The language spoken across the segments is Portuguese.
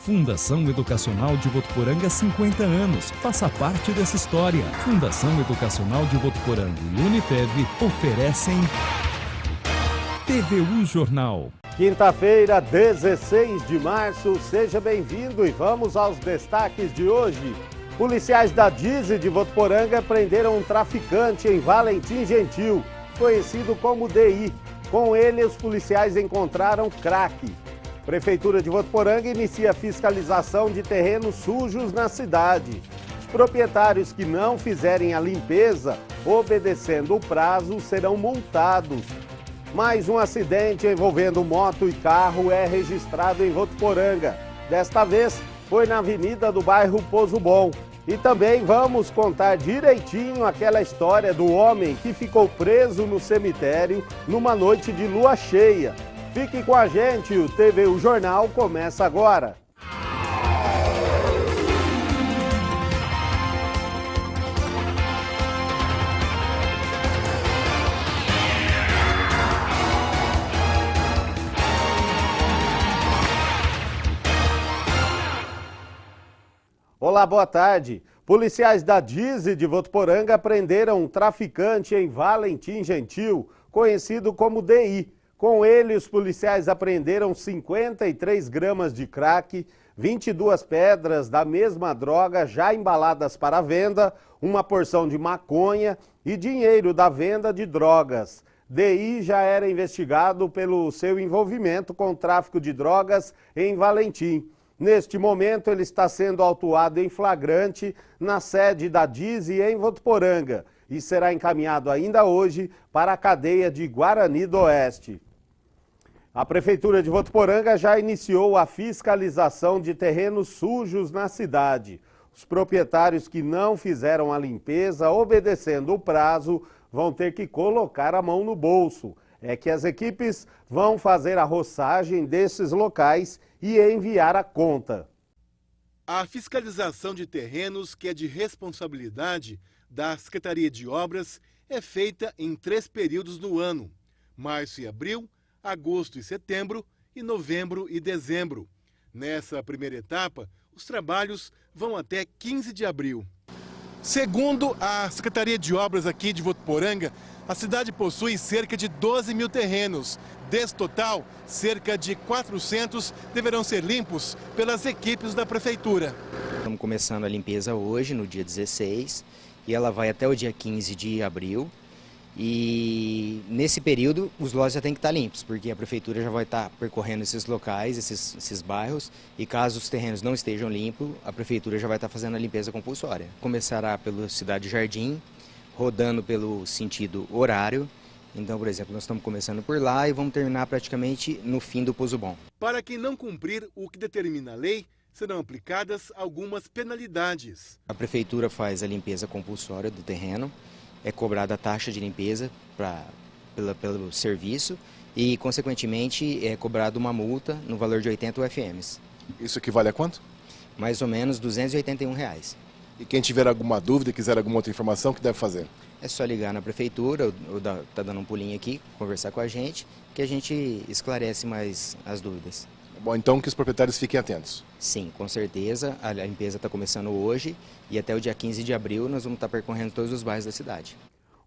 Fundação Educacional de Votuporanga, 50 anos. Faça parte dessa história. Fundação Educacional de Votuporanga e Unifev oferecem TVU Jornal. Quinta-feira, 16 de março, seja bem-vindo e vamos aos destaques de hoje. Policiais da DISE de Votuporanga prenderam um traficante em Valentim Gentil, conhecido como DI. Com ele, os policiais encontraram crack. Prefeitura de Votuporanga inicia fiscalização de terrenos sujos na cidade. Os proprietários que não fizerem a limpeza, obedecendo o prazo, serão multados. Mais um acidente envolvendo moto e carro é registrado em Votuporanga. Desta vez, foi na avenida do bairro Pozo Bom. E também vamos contar direitinho aquela história do homem que ficou preso no cemitério numa noite de lua cheia. Fique com a gente, o TVU Jornal começa agora. Olá, boa tarde. Policiais da DISE de Votuporanga prenderam um traficante em Valentim Gentil, conhecido como DI. Com ele, os policiais apreenderam 53 gramas de crack, 22 pedras da mesma droga já embaladas para venda, uma porção de maconha e dinheiro da venda de drogas. DI já era investigado pelo seu envolvimento com o tráfico de drogas em Valentim. Neste momento, ele está sendo autuado em flagrante na sede da DISE em Votuporanga e será encaminhado ainda hoje para a cadeia de Guarani do Oeste. A Prefeitura de Votuporanga já iniciou a fiscalização de terrenos sujos na cidade. Os proprietários que não fizeram a limpeza, obedecendo o prazo, vão ter que colocar a mão no bolso. É que as equipes vão fazer a roçagem desses locais e enviar a conta. A fiscalização de terrenos, que é de responsabilidade da Secretaria de Obras, é feita em 3 períodos no ano: março e abril, agosto e setembro e novembro e dezembro. Nessa primeira etapa, os trabalhos vão até 15 de abril. Segundo a Secretaria de Obras aqui de Votuporanga, a cidade possui cerca de 12 mil terrenos. Desse total, cerca de 400 deverão ser limpos pelas equipes da Prefeitura. Estamos começando a limpeza hoje, no dia 16, e ela vai até o dia 15 de abril. E nesse período, os lotes já têm que estar limpos, porque a Prefeitura já vai estar percorrendo esses locais, esses bairros, e caso os terrenos não estejam limpos, a Prefeitura já vai estar fazendo a limpeza compulsória. Começará pela Cidade Jardim, rodando pelo sentido horário. Então, por exemplo, nós estamos começando por lá e vamos terminar praticamente no fim do Pozo Bom. Para quem não cumprir o que determina a lei, serão aplicadas algumas penalidades. A Prefeitura faz a limpeza compulsória do terreno, é cobrada a taxa de limpeza pelo serviço e, consequentemente, é cobrada uma multa no valor de 80 UFMs. Isso equivale a quanto? Mais ou menos R$281. E quem tiver alguma dúvida, quiser alguma outra informação, o que deve fazer? É só ligar na Prefeitura, ou tá dando um pulinho aqui, conversar com a gente, que a gente esclarece mais as dúvidas. Bom, então que os proprietários fiquem atentos. Sim, com certeza. A limpeza está começando hoje e até o dia 15 de abril nós vamos estar percorrendo todos os bairros da cidade.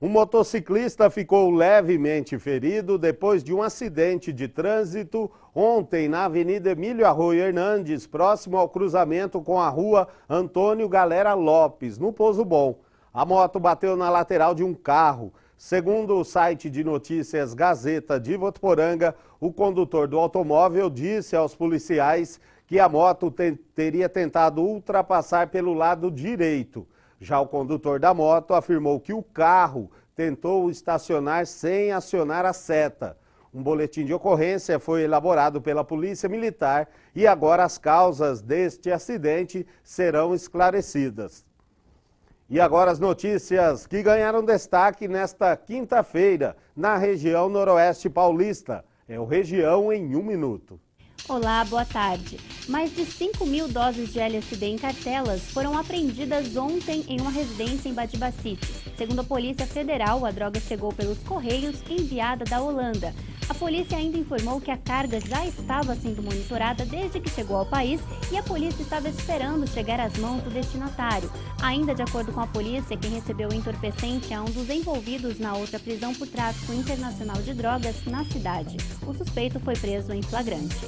Um motociclista ficou levemente ferido depois de um acidente de trânsito ontem na Avenida Emílio Arroio Hernandes, próximo ao cruzamento com a rua Antônio Galera Lopes, no Pozo Bom. A moto bateu na lateral de um carro. Segundo o site de notícias Gazeta de Votuporanga, o condutor do automóvel disse aos policiais que a moto teria tentado ultrapassar pelo lado direito. Já o condutor da moto afirmou que o carro tentou estacionar sem acionar a seta. Um boletim de ocorrência foi elaborado pela Polícia Militar e agora as causas deste acidente serão esclarecidas. E agora as notícias que ganharam destaque nesta quinta-feira na região noroeste paulista. É o Região em 1 minuto. Olá, boa tarde. Mais de 5.000 doses de LSD em cartelas foram apreendidas ontem em uma residência em Badibacite. Segundo a Polícia Federal, a droga chegou pelos Correios enviada da Holanda. A polícia ainda informou que a carga já estava sendo monitorada desde que chegou ao país e a polícia estava esperando chegar às mãos do destinatário. Ainda de acordo com a polícia, quem recebeu o entorpecente é um dos envolvidos na outra prisão por tráfico internacional de drogas na cidade. O suspeito foi preso em flagrante.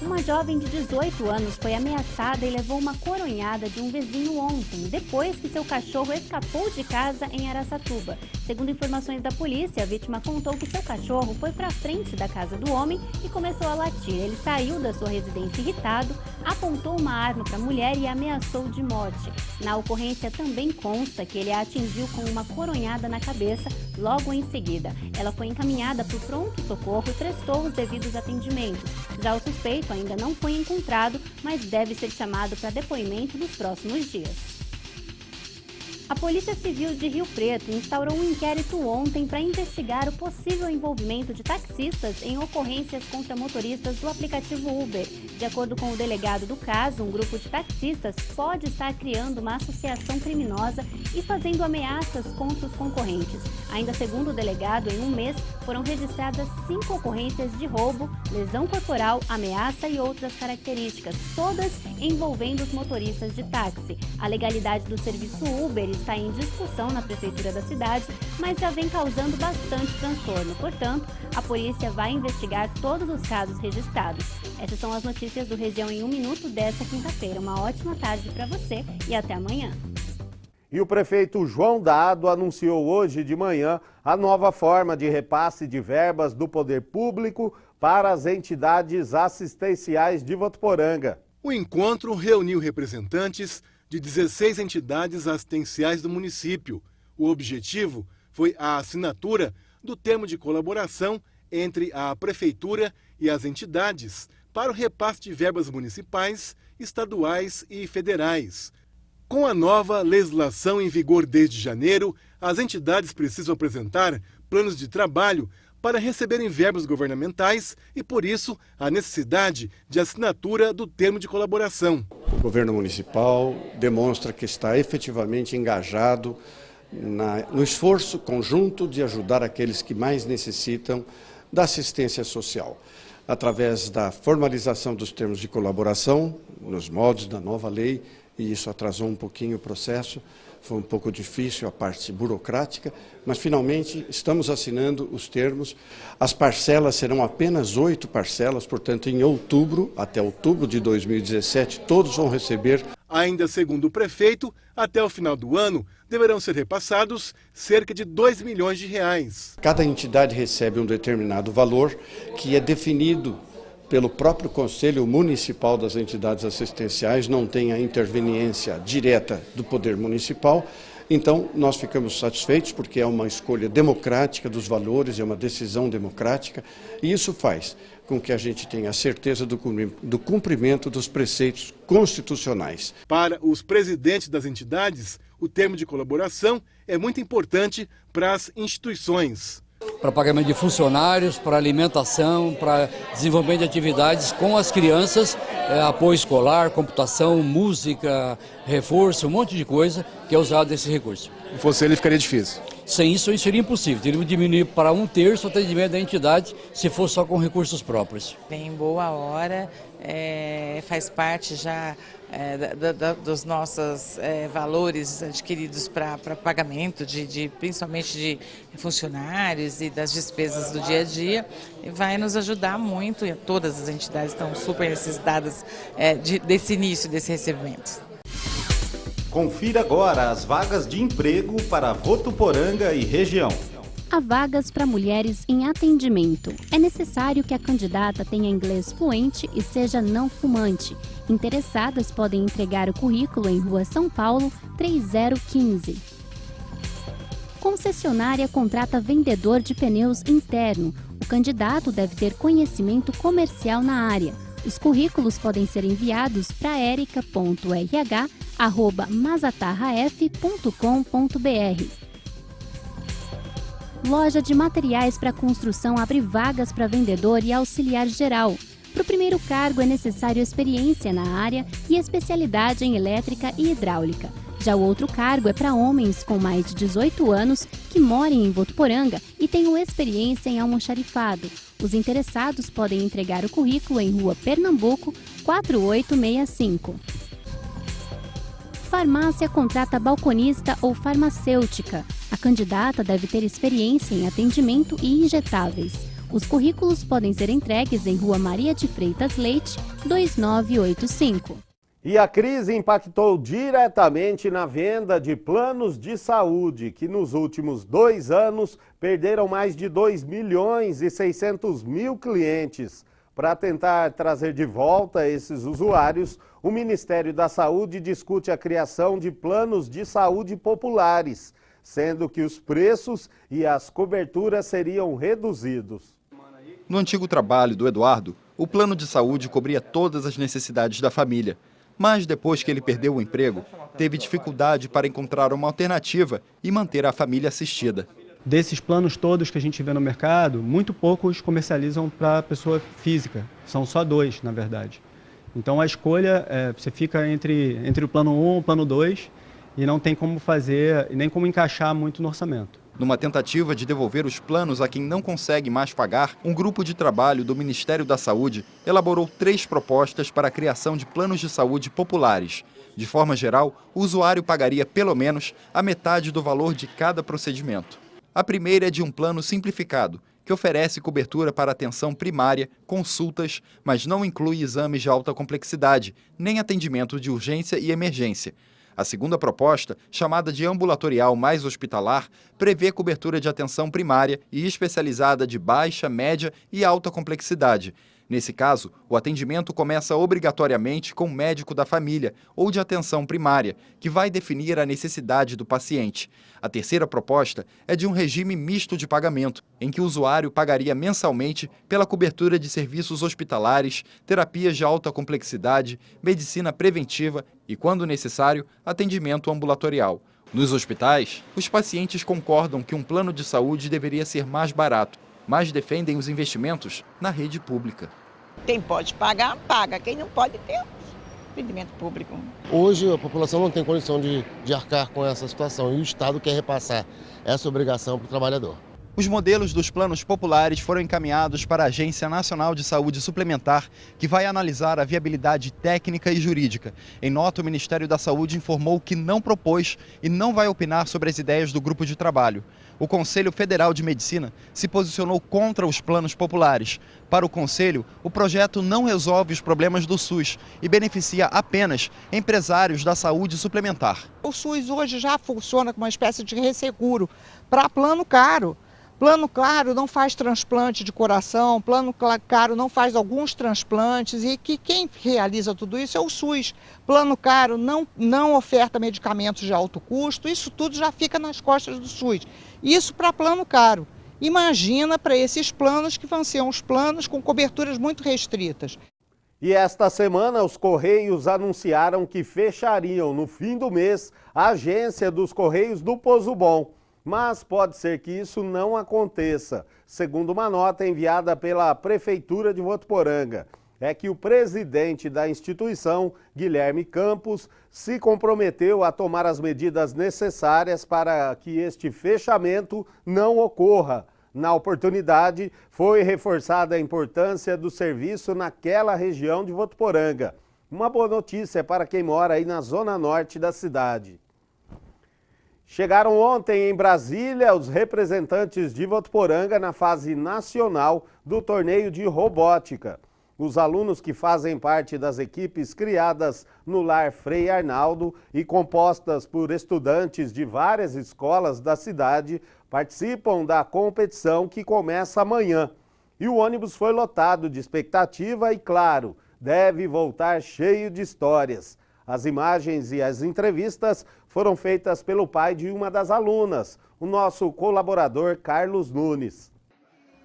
Uma jovem de 18 anos foi ameaçada e levou uma coronhada de um vizinho ontem, depois que seu cachorro escapou de casa em Araçatuba. Segundo informações da polícia, a vítima contou que seu cachorro foi para frente da casa do homem e começou a latir. Ele saiu da sua residência irritado, apontou uma arma para a mulher e a ameaçou de morte. Na ocorrência também consta que ele a atingiu com uma coronhada na cabeça logo em seguida. Ela foi encaminhada para o pronto-socorro e prestou os devidos atendimentos. Já o suspeito ainda não foi encontrado, mas deve ser chamado para depoimento nos próximos dias. A Polícia Civil de Rio Preto instaurou um inquérito ontem para investigar o possível envolvimento de taxistas em ocorrências contra motoristas do aplicativo Uber. De acordo com o delegado do caso, um grupo de taxistas pode estar criando uma associação criminosa e fazendo ameaças contra os concorrentes. Ainda segundo o delegado, em um mês foram registradas 5 ocorrências de roubo, lesão corporal, ameaça e outras características, todas envolvendo os motoristas de táxi. A legalidade do serviço Uber está em discussão na prefeitura da cidade, mas já vem causando bastante transtorno. Portanto, a polícia vai investigar todos os casos registrados. Essas são as notícias do Região em 1 Minuto desta quinta-feira. Uma ótima tarde para você e até amanhã. E o prefeito João Dado anunciou hoje de manhã a nova forma de repasse de verbas do poder público para as entidades assistenciais de Votuporanga. O encontro reuniu representantes de 16 entidades assistenciais do município. O objetivo foi a assinatura do termo de colaboração entre a Prefeitura e as entidades para o repasse de verbas municipais, estaduais e federais. Com a nova legislação em vigor desde janeiro, as entidades precisam apresentar planos de trabalho para receberem verbas governamentais e, por isso, a necessidade de assinatura do termo de colaboração. O governo municipal demonstra que está efetivamente engajado no esforço conjunto de ajudar aqueles que mais necessitam da assistência social, através da formalização dos termos de colaboração, nos moldes da nova lei, e isso atrasou um pouquinho o processo. Foi um pouco difícil a parte burocrática, mas finalmente estamos assinando os termos. As parcelas serão apenas 8 parcelas, portanto, em outubro, até outubro de 2017, todos vão receber. Ainda segundo o prefeito, até o final do ano, deverão ser repassados cerca de R$2 milhões. Cada entidade recebe um determinado valor que é definido pelo próprio Conselho Municipal das Entidades Assistenciais, não tem a interveniência direta do Poder Municipal. Então, nós ficamos satisfeitos porque é uma escolha democrática dos valores, é uma decisão democrática, e isso faz com que a gente tenha a certeza do cumprimento dos preceitos constitucionais. Para os presidentes das entidades, o termo de colaboração é muito importante para as instituições. Para pagamento de funcionários, para alimentação, para desenvolvimento de atividades com as crianças, apoio escolar, computação, música, reforço, um monte de coisa que é usado desse recurso. Se fosse ele, ficaria difícil. Sem isso seria impossível. Teríamos que diminuir para 1/3 o atendimento da entidade se fosse só com recursos próprios. Bem boa hora, faz parte já dos nossos valores adquiridos para pagamento, principalmente de funcionários e das despesas do dia a dia, e vai nos ajudar muito, e todas as entidades estão super necessitadas desse início, desse recebimento. Confira agora as vagas de emprego para Votuporanga e região. Há vagas para mulheres em atendimento. É necessário que a candidata tenha inglês fluente e seja não fumante. Interessadas podem entregar o currículo em Rua São Paulo, 3015. Concessionária contrata vendedor de pneus interno. O candidato deve ter conhecimento comercial na área. Os currículos podem ser enviados para erica.rh@mazatarraf.com.br. Loja de materiais para construção abre vagas para vendedor e auxiliar geral. Para o primeiro cargo é necessário experiência na área e especialidade em elétrica e hidráulica. Já o outro cargo é para homens com mais de 18 anos que morem em Votuporanga e tenham experiência em almoxarifado. Os interessados podem entregar o currículo em Rua Pernambuco, 4865. Farmácia contrata balconista ou farmacêutica. A candidata deve ter experiência em atendimento e injetáveis. Os currículos podem ser entregues em Rua Maria de Freitas Leite, 2985. E a crise impactou diretamente na venda de planos de saúde, que nos últimos 2 anos perderam mais de 2.600.000 clientes. Para tentar trazer de volta esses usuários, o Ministério da Saúde discute a criação de planos de saúde populares, sendo que os preços e as coberturas seriam reduzidos. No antigo trabalho do Eduardo, o plano de saúde cobria todas as necessidades da família. Mas depois que ele perdeu o emprego, teve dificuldade para encontrar uma alternativa e manter a família assistida. Desses planos todos que a gente vê no mercado, muito poucos comercializam para a pessoa física. São só 2, na verdade. Então a escolha, você fica entre o plano 1 e o plano 2 e não tem como fazer, nem como encaixar muito no orçamento. Numa tentativa de devolver os planos a quem não consegue mais pagar, um grupo de trabalho do Ministério da Saúde elaborou 3 propostas para a criação de planos de saúde populares. De forma geral, o usuário pagaria pelo menos a metade do valor de cada procedimento. A primeira é de um plano simplificado, que oferece cobertura para atenção primária, consultas, mas não inclui exames de alta complexidade, nem atendimento de urgência e emergência. A segunda proposta, chamada de ambulatorial mais hospitalar, prevê cobertura de atenção primária e especializada de baixa, média e alta complexidade. Nesse caso, o atendimento começa obrigatoriamente com o médico da família ou de atenção primária, que vai definir a necessidade do paciente. A terceira proposta é de um regime misto de pagamento, em que o usuário pagaria mensalmente pela cobertura de serviços hospitalares, terapias de alta complexidade, medicina preventiva e, quando necessário, atendimento ambulatorial. Nos hospitais, os pacientes concordam que um plano de saúde deveria ser mais barato, mas defendem os investimentos na rede pública. Quem pode pagar, paga. Quem não pode ter atendimento público. Hoje a população não tem condição de arcar com essa situação e o Estado quer repassar essa obrigação para o trabalhador. Os modelos dos planos populares foram encaminhados para a Agência Nacional de Saúde Suplementar, que vai analisar a viabilidade técnica e jurídica. Em nota, o Ministério da Saúde informou que não propôs e não vai opinar sobre as ideias do grupo de trabalho. O Conselho Federal de Medicina se posicionou contra os planos populares. Para o Conselho, o projeto não resolve os problemas do SUS e beneficia apenas empresários da saúde suplementar. O SUS hoje já funciona como uma espécie de resseguro para plano caro. Plano caro não faz transplante de coração, plano caro não faz alguns transplantes e que quem realiza tudo isso é o SUS. Plano caro não oferta medicamentos de alto custo, isso tudo já fica nas costas do SUS. Isso para plano caro. Imagina para esses planos que vão ser uns planos com coberturas muito restritas. E esta semana os Correios anunciaram que fechariam no fim do mês a agência dos Correios do Pozo Bom. Mas pode ser que isso não aconteça, segundo uma nota enviada pela Prefeitura de Votuporanga. É que o presidente da instituição, Guilherme Campos, se comprometeu a tomar as medidas necessárias para que este fechamento não ocorra. Na oportunidade, foi reforçada a importância do serviço naquela região de Votuporanga. Uma boa notícia para quem mora aí na zona norte da cidade. Chegaram ontem em Brasília os representantes de Votuporanga na fase nacional do torneio de robótica. Os alunos que fazem parte das equipes criadas no Lar Frei Arnaldo e compostas por estudantes de várias escolas da cidade participam da competição que começa amanhã. E o ônibus foi lotado de expectativa e, claro, deve voltar cheio de histórias. As imagens e as entrevistas foram feitas pelo pai de uma das alunas, o nosso colaborador Carlos Nunes.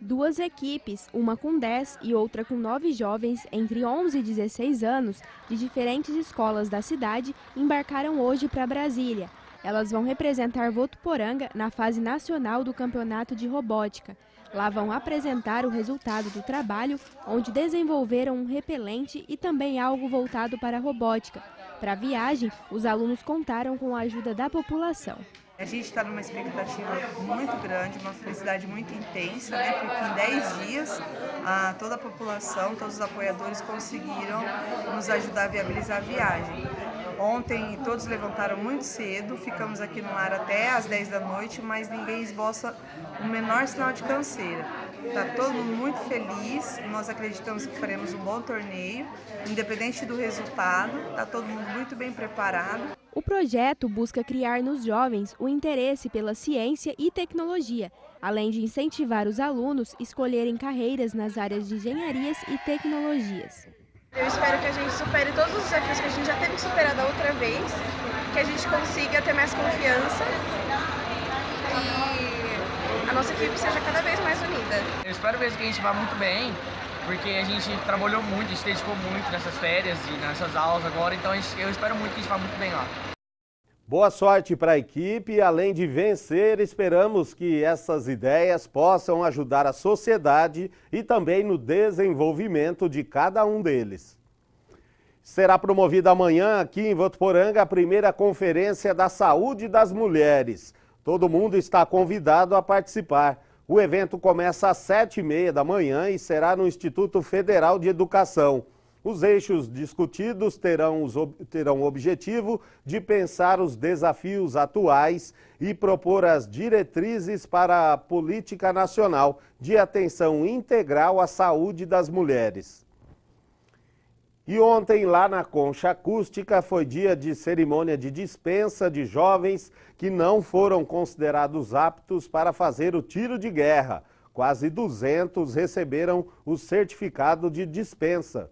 2 equipes, uma com 10 e outra com 9 jovens entre 11 e 16 anos, de diferentes escolas da cidade, embarcaram hoje para Brasília. Elas vão representar Votuporanga na fase nacional do campeonato de robótica. Lá vão apresentar o resultado do trabalho, onde desenvolveram um repelente e também algo voltado para a robótica. Para a viagem, os alunos contaram com a ajuda da população. A gente está numa expectativa muito grande, uma felicidade muito intensa, né? Porque em 10 dias toda a população, todos os apoiadores conseguiram nos ajudar a viabilizar a viagem. Ontem todos levantaram muito cedo, ficamos aqui no ar até às 10 da noite, mas ninguém esboça o menor sinal de canseira. Está todo mundo muito feliz, nós acreditamos que faremos um bom torneio, independente do resultado, está todo mundo muito bem preparado. O projeto busca criar nos jovens o interesse pela ciência e tecnologia, além de incentivar os alunos a escolherem carreiras nas áreas de engenharias e tecnologias. Eu espero que a gente supere todos os desafios que a gente já teve superado da outra vez, que a gente consiga ter mais confiança e a nossa equipe seja cada vez mais unida. Eu espero mesmo que a gente vá muito bem, porque a gente trabalhou muito, a gente se dedicou muito nessas férias e nessas aulas agora, então eu espero muito que a gente vá muito bem lá. Boa sorte para a equipe e, além de vencer, esperamos que essas ideias possam ajudar a sociedade e também no desenvolvimento de cada um deles. Será promovida amanhã aqui em Votuporanga a primeira Conferência da Saúde das Mulheres. Todo mundo está convidado a participar. O evento começa às 7h30 da manhã e será no Instituto Federal de Educação. Os eixos discutidos terão o objetivo de pensar os desafios atuais e propor as diretrizes para a política nacional de atenção integral à saúde das mulheres. E ontem, lá na Concha Acústica, foi dia de cerimônia de dispensa de jovens que não foram considerados aptos para fazer o tiro de guerra. Quase 200 receberam o certificado de dispensa.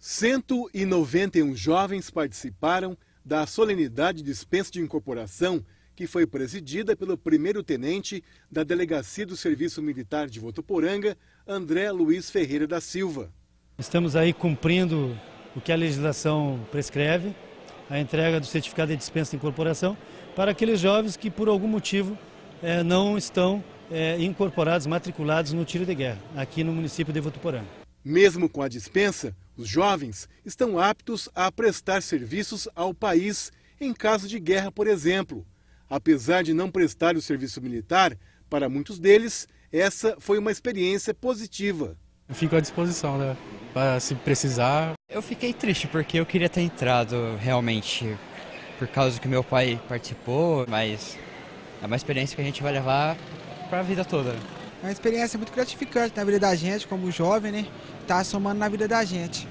191 jovens participaram da solenidade de dispensa de incorporação, que foi presidida pelo primeiro-tenente da Delegacia do Serviço Militar de Votuporanga, André Luiz Ferreira da Silva. Estamos aí cumprindo o que a legislação prescreve, a entrega do certificado de dispensa de incorporação para aqueles jovens que por algum motivo não estão incorporados, matriculados no tiro de guerra, aqui no município de Votuporanga. Mesmo com a dispensa, os jovens estão aptos a prestar serviços ao país em caso de guerra, por exemplo. Apesar de não prestar o serviço militar, para muitos deles, essa foi uma experiência positiva. Eu fico à disposição, né? Para se precisar. Eu fiquei triste porque eu queria ter entrado realmente por causa que meu pai participou, mas é uma experiência que a gente vai levar para a vida toda. É uma experiência muito gratificante na vida da gente, como jovem, né? Tá somando na vida da gente.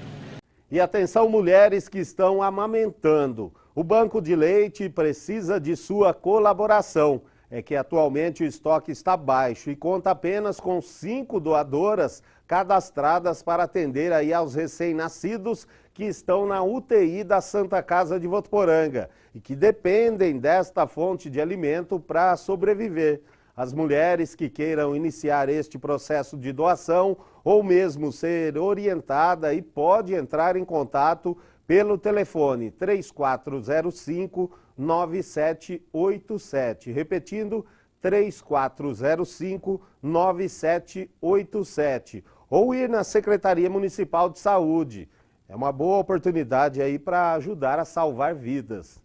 E atenção, mulheres que estão amamentando. O Banco de Leite precisa de sua colaboração. É que atualmente o estoque está baixo e conta apenas com 5 doadoras cadastradas para atender aí aos recém-nascidos que estão na UTI da Santa Casa de Votuporanga e que dependem desta fonte de alimento para sobreviver. As mulheres que queiram iniciar este processo de doação ou mesmo ser orientada e pode entrar em contato pelo telefone 3405-9787. Repetindo, 3405-9787. Ou ir na Secretaria Municipal de Saúde. É uma boa oportunidade aí para ajudar a salvar vidas.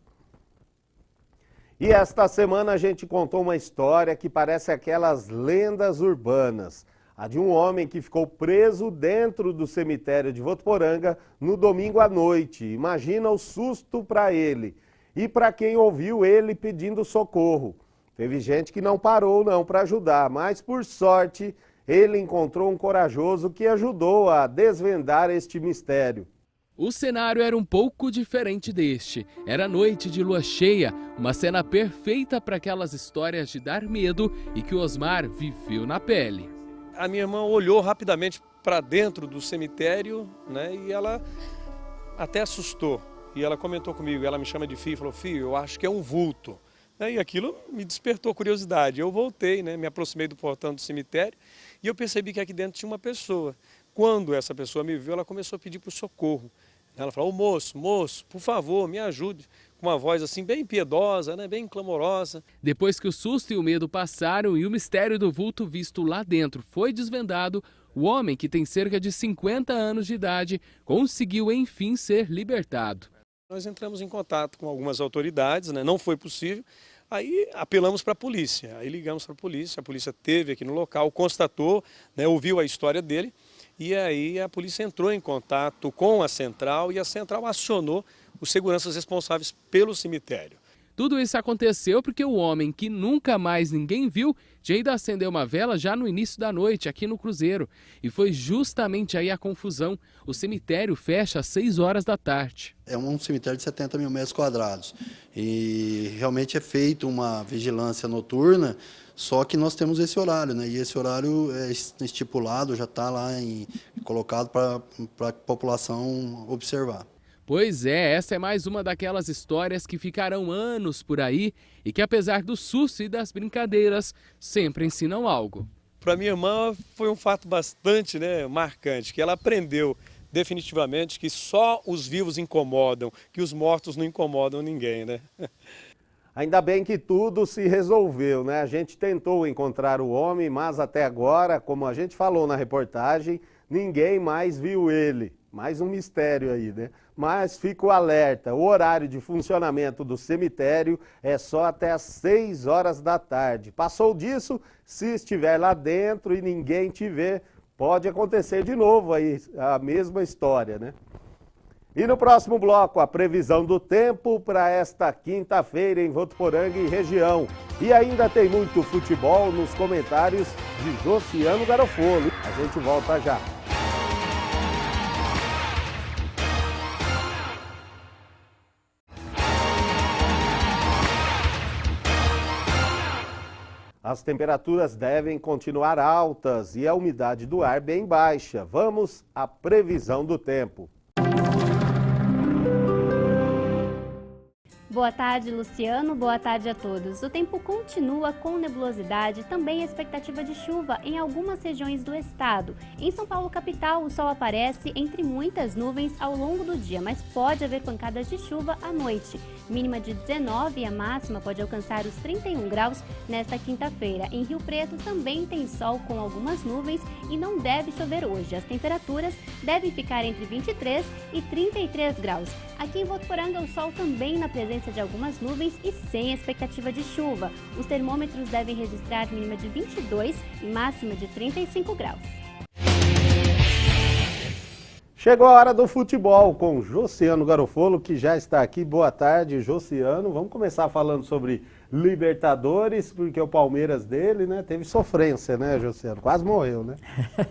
E esta semana a gente contou uma história que parece aquelas lendas urbanas. A de um homem que ficou preso dentro do cemitério de Votuporanga no domingo à noite. Imagina o susto para ele e para quem ouviu ele pedindo socorro. Teve gente que não parou não para ajudar, mas por sorte ele encontrou um corajoso que ajudou a desvendar este mistério. O cenário era um pouco diferente deste. Era noite de lua cheia, uma cena perfeita para aquelas histórias de dar medo e que o Osmar viveu na pele. A minha irmã olhou rapidamente para dentro do cemitério, né, e ela até assustou. E ela comentou comigo, ela me chama de filho, falou: filho, eu acho que é um vulto. E aquilo me despertou curiosidade. Eu voltei, né, me aproximei do portão do cemitério e eu percebi que aqui dentro tinha uma pessoa. Quando essa pessoa me viu, ela começou a pedir por socorro. Ela falou: "Ô moço, por favor, me ajude", com uma voz assim bem piedosa, né, bem clamorosa. Depois que o susto e o medo passaram e o mistério do vulto visto lá dentro foi desvendado, o homem, que tem cerca de 50 anos de idade, conseguiu enfim ser libertado. Nós entramos em contato com algumas autoridades, né? Não foi possível, aí apelamos para a polícia, aí ligamos para a polícia esteve aqui no local, constatou, né? Ouviu a história dele, e aí a polícia entrou em contato com a central e a central acionou os seguranças responsáveis pelo cemitério. Tudo isso aconteceu porque o homem, que nunca mais ninguém viu, tinha ido acender uma vela já no início da noite aqui no Cruzeiro. E foi justamente aí a confusão. O cemitério fecha às 6 horas da tarde. É um cemitério de 70 mil metros quadrados e realmente é feita uma vigilância noturna, só que nós temos esse horário, né? E esse horário é estipulado, já está lá colocado para a população observar. Pois é, essa é mais uma daquelas histórias que ficarão anos por aí e que, apesar do susto e das brincadeiras, sempre ensinam algo. Para minha irmã foi um fato bastante, né, marcante, que ela aprendeu definitivamente que só os vivos incomodam, que os mortos não incomodam ninguém, né? Ainda bem que tudo se resolveu, né? A gente tentou encontrar o homem, mas até agora, como a gente falou na reportagem, ninguém mais viu ele. Mais um mistério aí, né? Mas fica o alerta, o horário de funcionamento do cemitério é só até às 6 horas da tarde. Passou disso, se estiver lá dentro e ninguém te vê, pode acontecer de novo aí a mesma história, né? E no próximo bloco, a previsão do tempo para esta quinta-feira em Votuporanga e região. E ainda tem muito futebol nos comentários de Josiano Garofolo. A gente volta já. As temperaturas devem continuar altas e a umidade do ar bem baixa. Vamos à previsão do tempo. Boa tarde, Luciano. Boa tarde a todos. O tempo continua com nebulosidade, também a expectativa de chuva em algumas regiões do estado. Em São Paulo, capital, o sol aparece entre muitas nuvens ao longo do dia, mas pode haver pancadas de chuva à noite. Mínima de 19 e a máxima pode alcançar os 31 graus nesta quinta-feira. Em Rio Preto também tem sol com algumas nuvens e não deve chover hoje. As temperaturas devem ficar entre 23 e 33 graus. Aqui em Votuporanga, o sol também na presença de algumas nuvens e sem expectativa de chuva. Os termômetros devem registrar mínima de 22 e máxima de 35 graus. Chegou a hora do futebol com Josiano Garofolo, que já está aqui. Boa tarde, Josiano. Vamos começar falando sobre Libertadores, porque o Palmeiras dele, né, teve sofrência, né, Josiano? Quase morreu, né?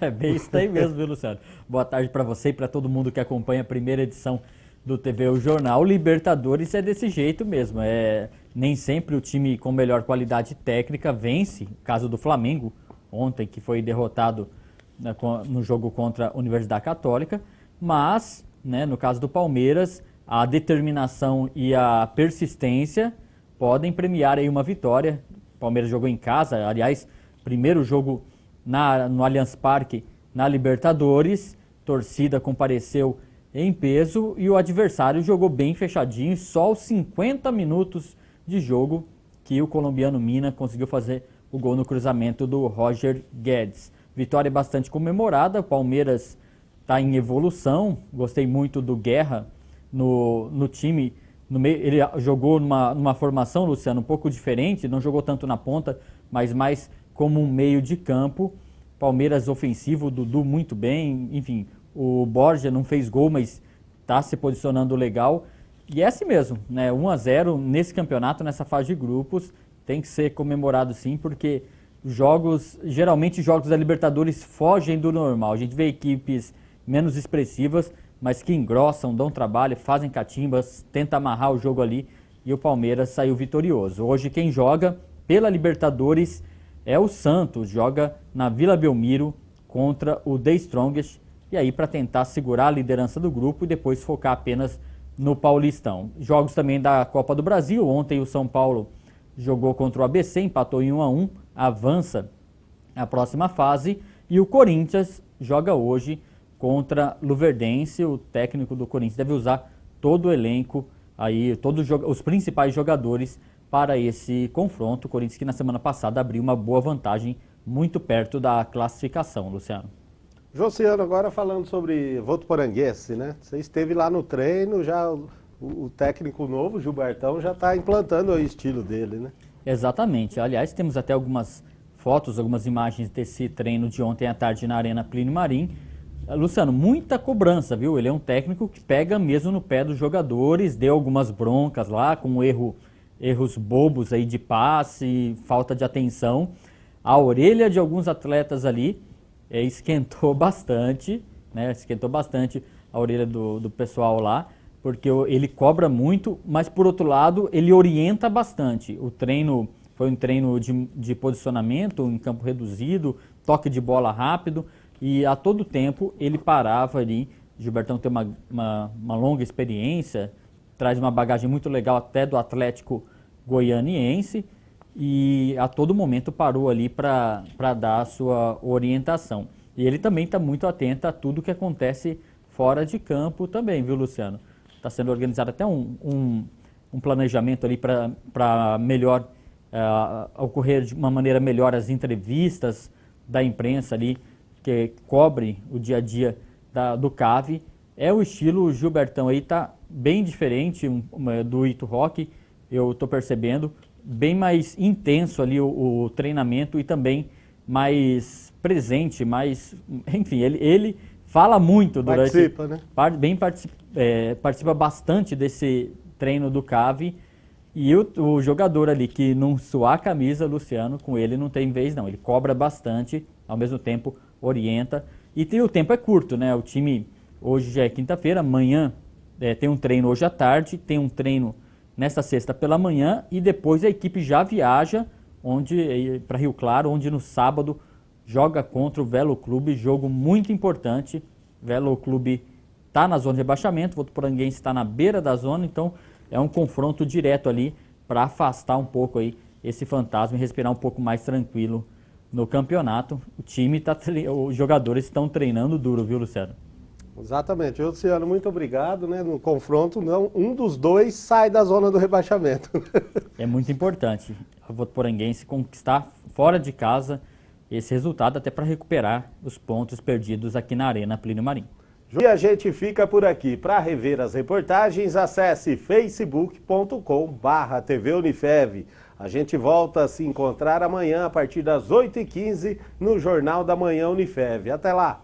É bem isso daí mesmo, viu, Luciano? Boa tarde para você e para todo mundo que acompanha a primeira edição do TV O Jornal. Libertadores é desse jeito mesmo, nem sempre o time com melhor qualidade técnica vence. O caso do Flamengo ontem, que foi derrotado no jogo contra a Universidade Católica, mas, né, no caso do Palmeiras, a determinação e a persistência podem premiar aí uma vitória. O Palmeiras jogou em casa, aliás, primeiro jogo no Allianz Parque na Libertadores, torcida compareceu em peso e o adversário jogou bem fechadinho, só aos 50 minutos de jogo que o colombiano Mina conseguiu fazer o gol no cruzamento do Roger Guedes. Vitória bastante comemorada, o Palmeiras está em evolução, gostei muito do Guerra no time, ele jogou numa formação, Luciano, um pouco diferente, não jogou tanto na ponta, mas mais como um meio de campo. Palmeiras ofensivo, o Dudu muito bem, enfim, o Borja não fez gol, mas está se posicionando legal. E é assim mesmo, né? 1-0 nesse campeonato, nessa fase de grupos, tem que ser comemorado sim, porque geralmente jogos da Libertadores fogem do normal. A gente vê equipes menos expressivas, mas que engrossam, dão trabalho, fazem catimbas, tenta amarrar o jogo ali e o Palmeiras saiu vitorioso. Hoje quem joga pela Libertadores é o Santos, joga na Vila Belmiro contra o The Strongest, e aí para tentar segurar a liderança do grupo e depois focar apenas no Paulistão. Jogos também da Copa do Brasil, ontem o São Paulo jogou contra o ABC, empatou em 1-1, avança a próxima fase, e o Corinthians joga hoje contra Luverdense. O técnico do Corinthians deve usar todo o elenco, aí, todos os principais jogadores para esse confronto. O Corinthians que na semana passada abriu uma boa vantagem muito perto da classificação, Luciano. Josiano, agora falando sobre votuporanguense, né? Você esteve lá no treino, já o técnico novo, Gilbertão, já está implantando o estilo dele, né? Exatamente. Aliás, temos até algumas fotos, algumas imagens desse treino de ontem à tarde na Arena Plínio Marim. Luciano, muita cobrança, viu? Ele é um técnico que pega mesmo no pé dos jogadores, deu algumas broncas lá, com erros bobos aí de passe, falta de atenção. A orelha de alguns atletas ali esquentou bastante, né? Esquentou bastante a orelha do pessoal lá, porque ele cobra muito, mas por outro lado ele orienta bastante. O treino foi um treino de posicionamento em campo reduzido, toque de bola rápido, e a todo tempo ele parava ali. Gilbertão tem uma longa experiência, traz uma bagagem muito legal até do Atlético Goianiense, e a todo momento parou ali para dar a sua orientação. E ele também está muito atento a tudo que acontece fora de campo também, viu, Luciano? Está sendo organizado até um planejamento ali para melhor ocorrer de uma maneira melhor as entrevistas da imprensa ali, que cobre o dia a dia do CAV. O estilo Gilbertão aí está bem diferente do Ito Roque, eu estou percebendo, bem mais intenso ali o treinamento e também mais presente, enfim, ele fala muito durante... Participa, né? Participa bastante desse treino do CAV, e o jogador ali que não suar a camisa, Luciano, com ele não tem vez não, ele cobra bastante, ao mesmo tempo orienta, e o tempo é curto, né? O time, hoje já é quinta-feira, amanhã tem um treino hoje à tarde, tem um treino nesta sexta pela manhã, e depois a equipe já viaja para Rio Claro, onde no sábado joga contra o Velo Clube, jogo muito importante. Velo Clube está na zona de rebaixamento, o Votuporanguense está na beira da zona, então é um confronto direto ali para afastar um pouco aí esse fantasma e respirar um pouco mais tranquilo no campeonato. Os jogadores estão treinando duro, viu, Luciano? Exatamente. Luciano, muito obrigado, né? No confronto, um dos dois sai da zona do rebaixamento. É muito importante o Votuporanguense conquistar fora de casa esse resultado, até para recuperar os pontos perdidos aqui na Arena Plínio Marim. E a gente fica por aqui. Para rever as reportagens, acesse facebook.com/TV Unifev. A gente volta a se encontrar amanhã a partir das 8h15 no Jornal da Manhã Unifev. Até lá!